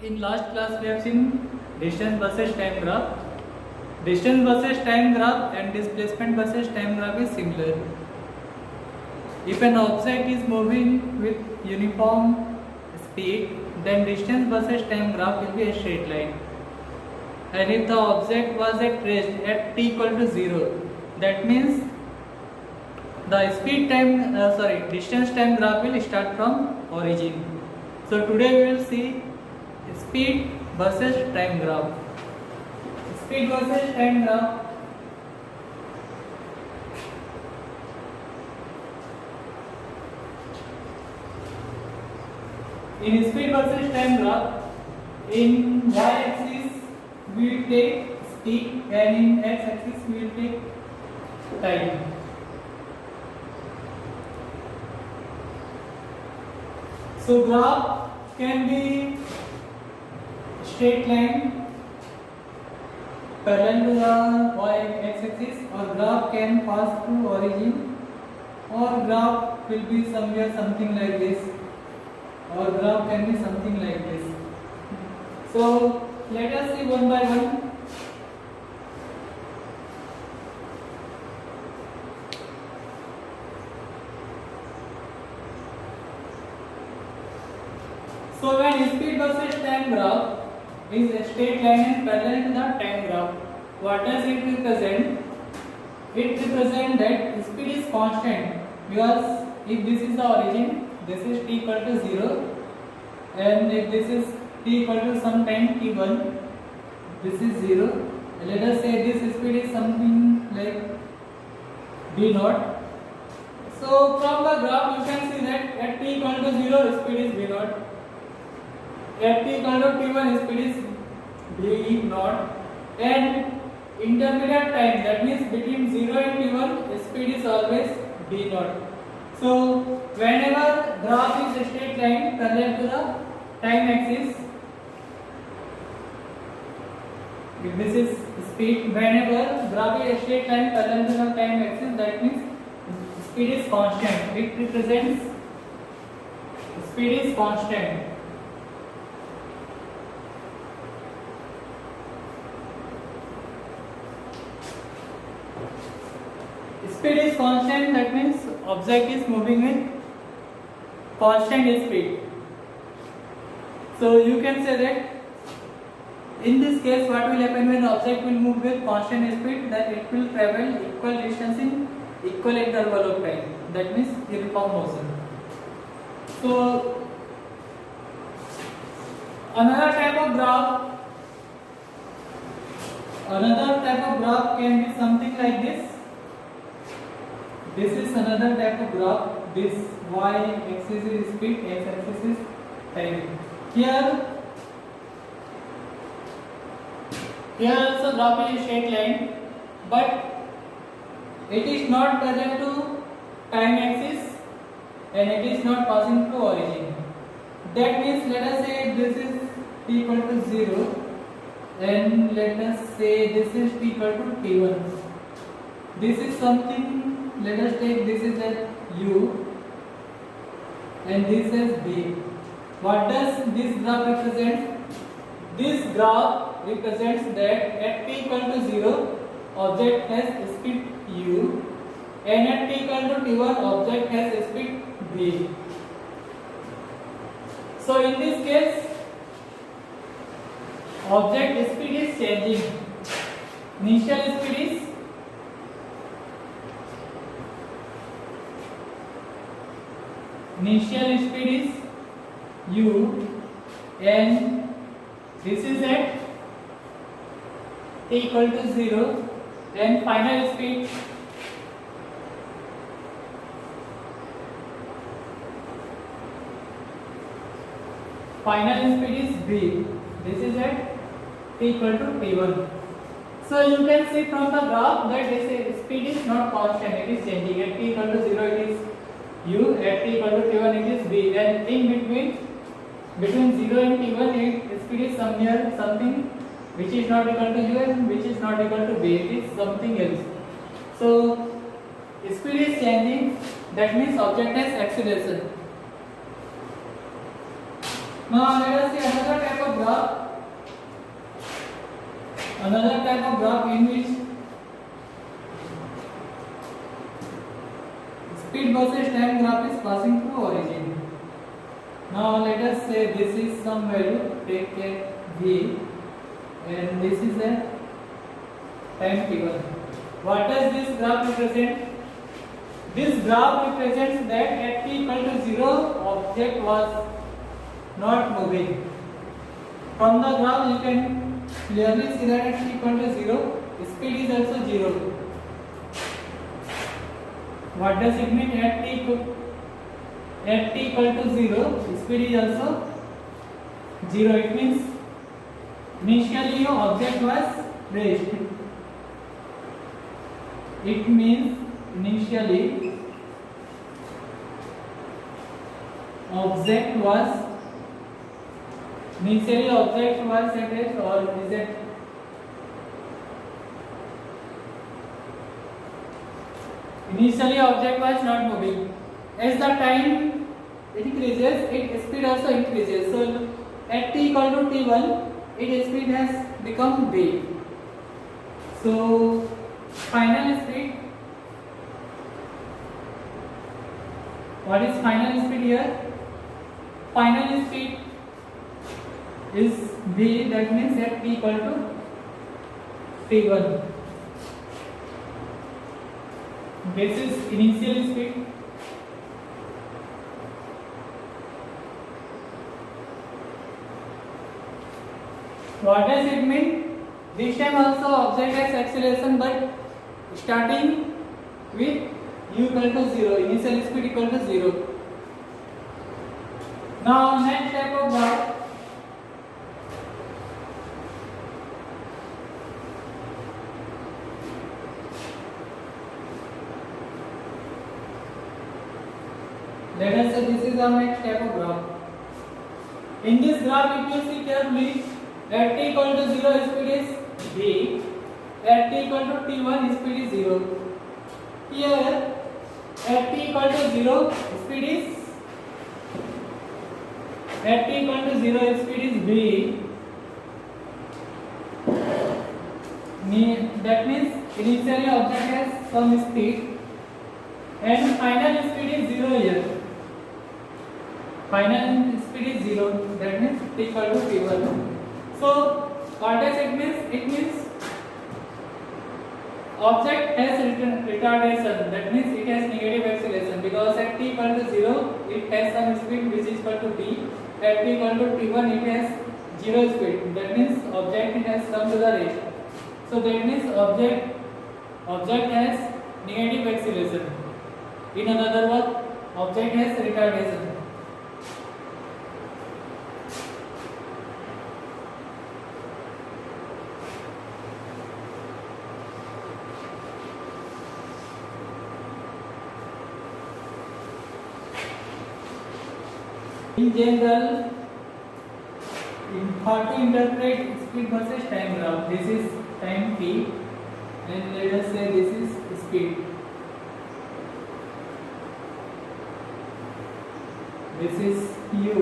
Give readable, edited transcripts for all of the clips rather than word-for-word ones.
In last class we have seen distance versus time graph. Distance versus time graph and displacement versus time graph is similar. If an object is moving with uniform speed, then distance versus time graph will be a straight line. And if the object was at rest at t equal to 0, that means the distance time graph will start from origin. So today we will see speed versus time graph. Speed versus time graph. In speed versus time graph, in y-axis we will take speed and in x-axis we will take time. So graph can be straight line parallel to the y-axis, or graph can pass through origin, or graph will be somewhere something like this, or graph can be something like this. So let us see one by one. So when speed versus time graph is a straight line and parallel to the time graph, what does it represent? It represents that speed is constant, because if this is the origin, this is t equal to 0, and if this is t equal to some time t1, this is 0. Let us say this speed is something like v naught. So from the graph you can see that at t equal to 0 speed is v naught. At t equal to t1 speed is v naught, and intermediate time, that means between 0 and t1 speed is always v naught. So whenever graph is a straight line parallel to the time axis, if this is speed, whenever graph is a straight line parallel to the time axis, that means speed is constant. It represents speed is constant. Speed is constant, that means object is moving with constant speed. So you can say that in this case what will happen when object will move with constant speed, that it will travel equal distance in equal interval of time, that means uniform motion. So another type of graph can be something like this. This is another type of graph. This y-axis is speed, x-axis is time. Here also graph is a straight line, but it is not parallel to time axis and it is not passing through origin. That means let us say this is t equal to 0, and let us say this is t equal to t1. This is something. Let us take this is at u and this is b. What does this graph represent? This graph represents that at t equal to 0 object has speed u, and at t equal to t1 object has speed v. So in this case object speed is changing. Initial speed is u, and this is at t equal to 0, and final speed is v. This is at t equal to t1. So you can see from the graph that this speed is not constant, it is changing. At t equal to 0 it is u, at t equal to t1 it is v, and in between 0 and t1 speed is something which is not equal to u and which is not equal to v, it is something else. So speed is changing, that means object has acceleration. Now let us see another type of graph. another type of graph in which speed versus time graph is passing through origin. Now let us say this is some value, take a v, and this is a time t1. What does this graph represent? This graph represents that at t equal to 0, object was not moving. From the graph you can clearly see that at t equal to 0, speed is also 0. What does it mean? At t equal to 0, speed is also 0. It means initially your object was raised. It means initially object was at rest, or is it initially object was not moving. As the time increases, its speed also increases. So at t equal to t1, its speed has become v. So final speed, what is final speed here? Final speed is v, that means at t equal to t1. This is initial speed. What does it mean? This time also object has acceleration, but starting with u equal to 0, initial speed equal to 0. Now next type of graph, let us say this is our next type of graph. In this graph, if you see carefully, at t equal to 0, speed is v. At t equal to t1, speed is 0. Here, at t equal to 0, speed is v. That means initially object has some speed, and final speed is 0 here. Final speed is 0. That means t equal to t1. So what does it mean? It means object has retardation. That means it has negative acceleration, because at t equal to 0, it has some speed which is equal to v. At t equal to t1, it has 0 speed. That means object has come to the rest. So that means object has negative acceleration. In another word, object has retardation. In general, how to interpret speed versus time graph? This is time t, and let us say this is speed. This is u,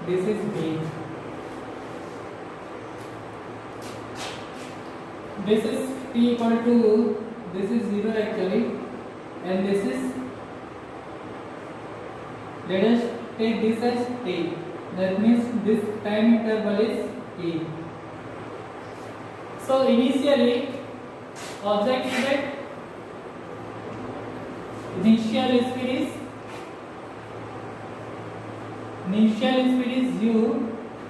this is v. This is t equal to, this is 0 actually, and this is, let us take this as t. That means this time interval is t. So initially object is at initial speed is u.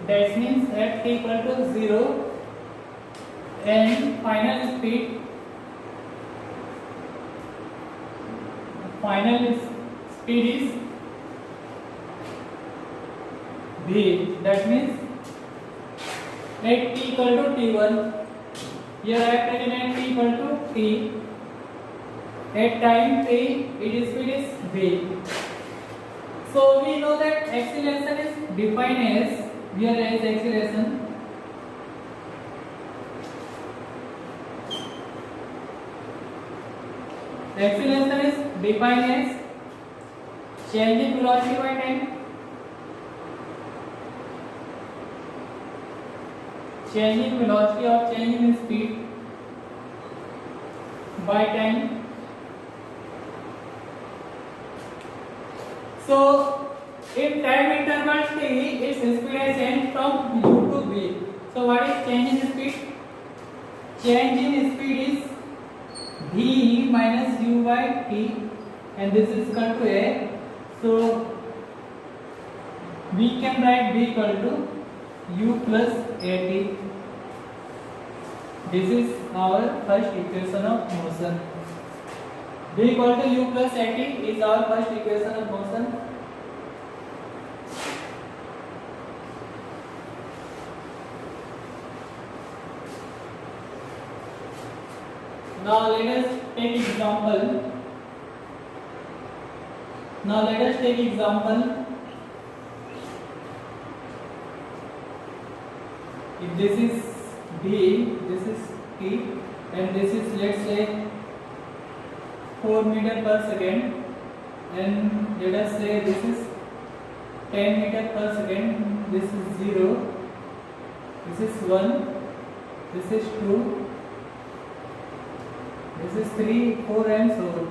That means at t equal to 0, and final speed is v. That means at t equal to t1. Here I have taken at t equal to t. At time t, its speed is v. So we know that acceleration is defined as, here as acceleration. Acceleration is defined as change in velocity by time. change in velocity or change in speed by time. So in time interval t, its speed has changed from u to v. So what is change in speed? Change in speed is v minus u by t, and this is equal to a. So we can write v equal to u plus at. This is our first equation of motion. v equal to u plus at is our first equation of motion. Now let us take example. If this is v, this is t, and this is, let's say, 4 meter per second, and let us say this is 10 meter per second. This is 0, this is 1, this is 2, this is 3, 4, and so on.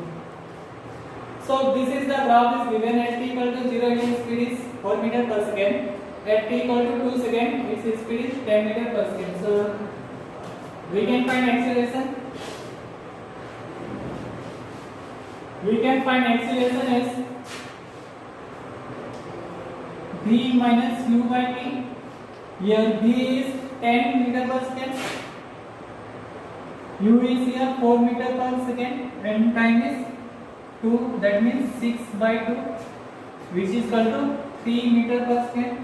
So this is the graph is given at t equal to 0, its speed is 4 meter per second. At t equal to 2 second, its speed is 10 meter per second. So we can find acceleration. As v minus u by t. Here v is 10 meter per second. U is here 4 meter per second, and time is 2. That means 6 by 2, which is equal to 3 meter per second.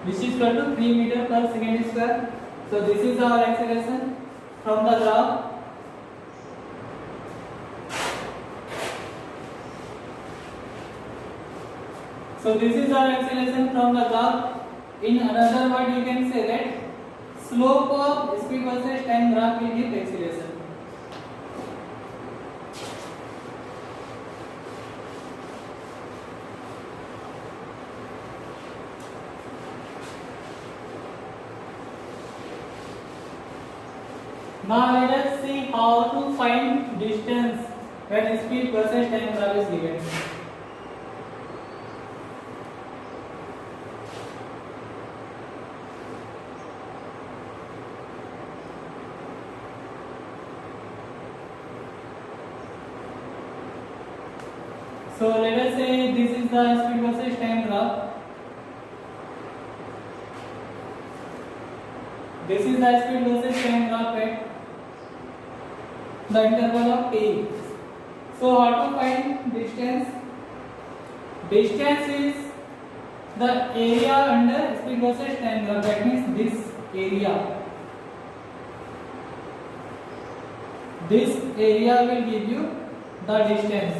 Which is equal to 3 meter per second square. So this is our acceleration from the graph. In another word, you can say that slope of speed versus time graph will give acceleration. Now let us see how to find distance when speed versus time graph is given. So let us say this is the speed versus time graph. This is the speed versus time graph at the interval of t. So how to find distance? Distance is the area under speed versus time graph. That means this area. This area will give you the distance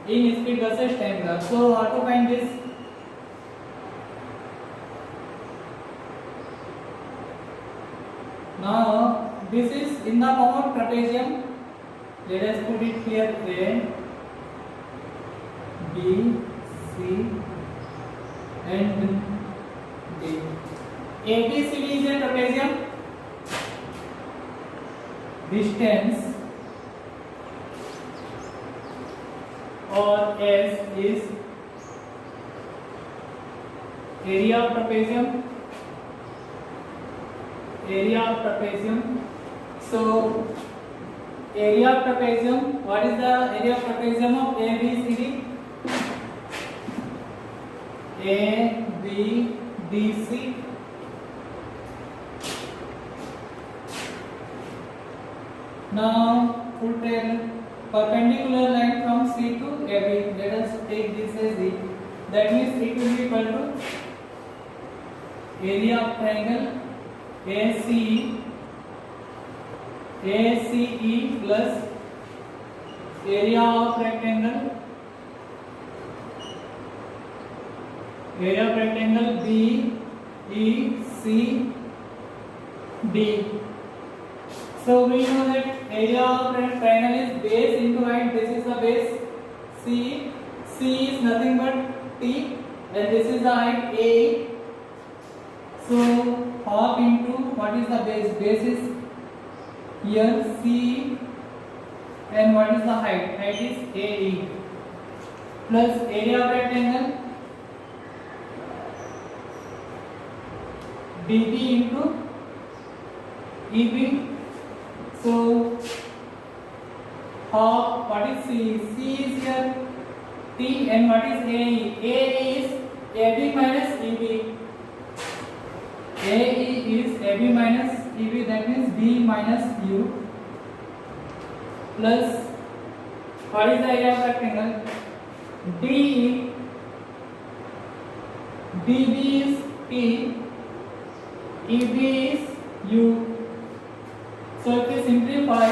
in speed versus time graph. So how to find this? Now this is in the form of trapezium. Let us put it here: A, B, C, and D. ABCD is a trapezium. Distance or S is area of trapezium. So area of trapezium. What is the area of trapezium of ABCD? ABDC. Now put a perpendicular line from C to AB. Let us take this as E. That means it will be equal to area of triangle ACE plus area of rectangle BECD. So we know that area of triangle is base into height. This is the base. C is nothing but T, and this is the height A. So half into what is the base? Base is here C, and what is the height? Height is AE plus area of rectangle DB into EB. So half, what is C? C is here T, and what is AE? AE is AB minus EB. AE is AB minus EB, that means B minus U, plus what is the area of rectangle? DE, DB is T, EB is U. So if we simplify,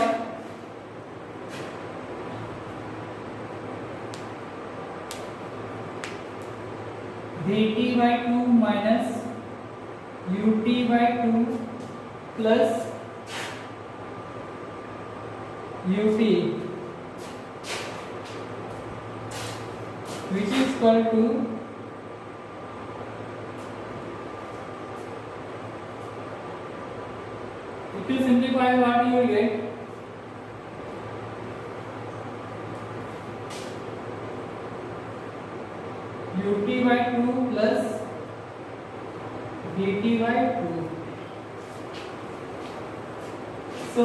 dt by 2 minus ut by 2 plus ut, which is equal to if you simplify, what you will get? ut by 2 plus dt by 2. So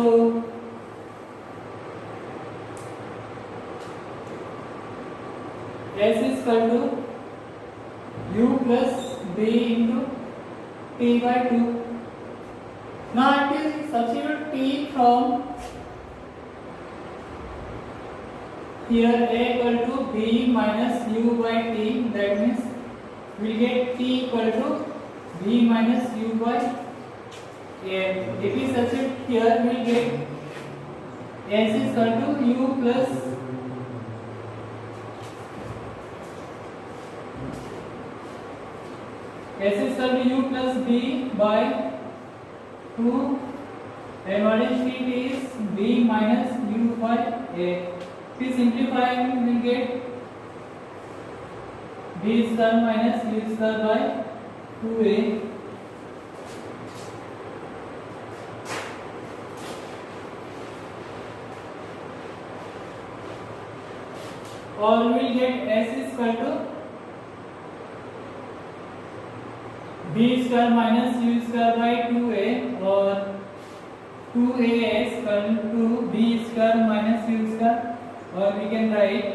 S is equal to u plus b into t by 2. Now if you substitute t from here, a equal to b minus u by t, that means we get t equal to b minus u by a. If we substitute here, we get s is equal to u plus s is equal to u plus b by 2, and what is t is b minus u by a. If we simplify, we will get b square minus u square by 2a. Or we will get s is equal to b square minus u square by 2a, or 2a is equal to b square minus u square, or we can write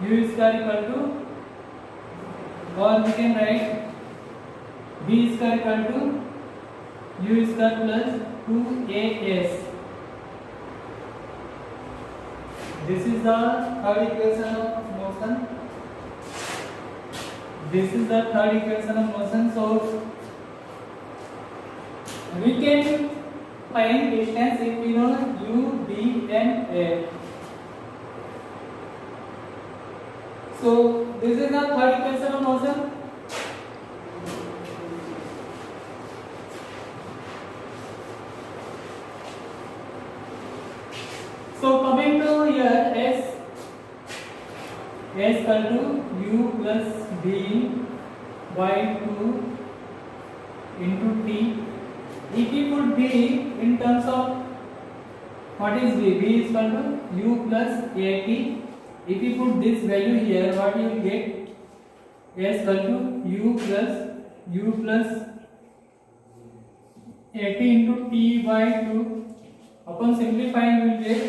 u square equal to, or we can write b square equal to u square plus 2as. This is the third equation of motion. This is the third equation of motion. So we can find distance if we know u, b and a. So this is the third equation of motion. So coming to here, s equal to u plus b by 2 into t. If we put b in terms of what is b? B is equal to u plus at. If we put this value here, what you will get? S equal to u plus at into t by 2. Upon simplifying, we will get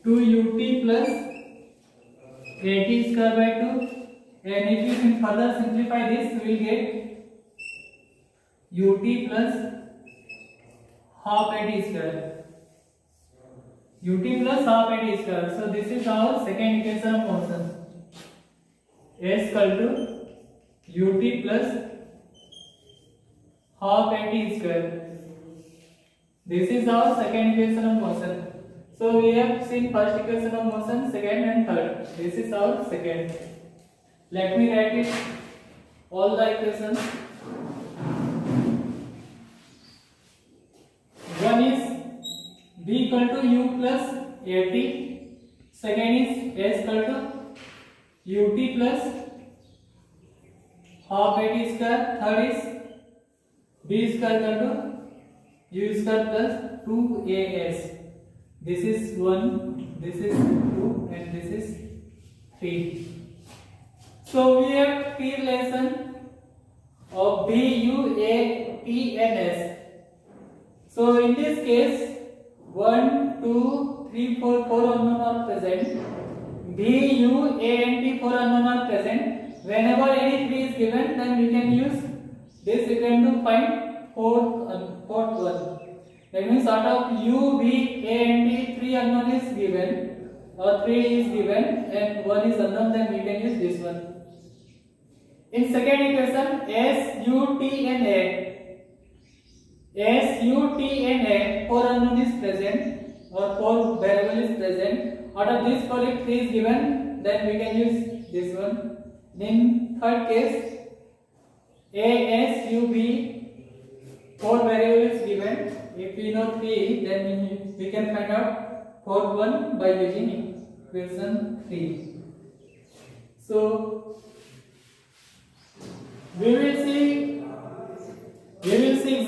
2ut plus at square by 2, and if you can further simplify this, we will get ut plus half at square. Ut plus half at square. So this is our second equation of motion. S equal to ut plus half at square. This is our second equation of motion. So we have seen first equation of motion, second and third. This is our second. Let me write it all the equations. One is b equal to u plus at. Second is A equal to ut plus half at square. Third is b square equal to u square plus 2as. This is 1, this is 2 and this is 3. So we have P relation of b, u, a, t and s. So in this case 1, 2, 3, 4, 4 unknown are present. B, U, A and T 4 unknown are present. Whenever any 3 is given, then we can use this equation to find fourth one. That means out of U, B, A and T 3 unknown is given or 3 is given and 1 is unknown, then we can use this one. In second equation S, U, T and A. S, U, T and A 4 unknown is present or 4 variable is present. Out of this 4 if 3 is given, then we can use this one. In third case A, S, U, B 4 variable is given. If we know 3, then we can find out fourth one by using equation 3. So we will see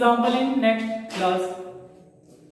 example in next class.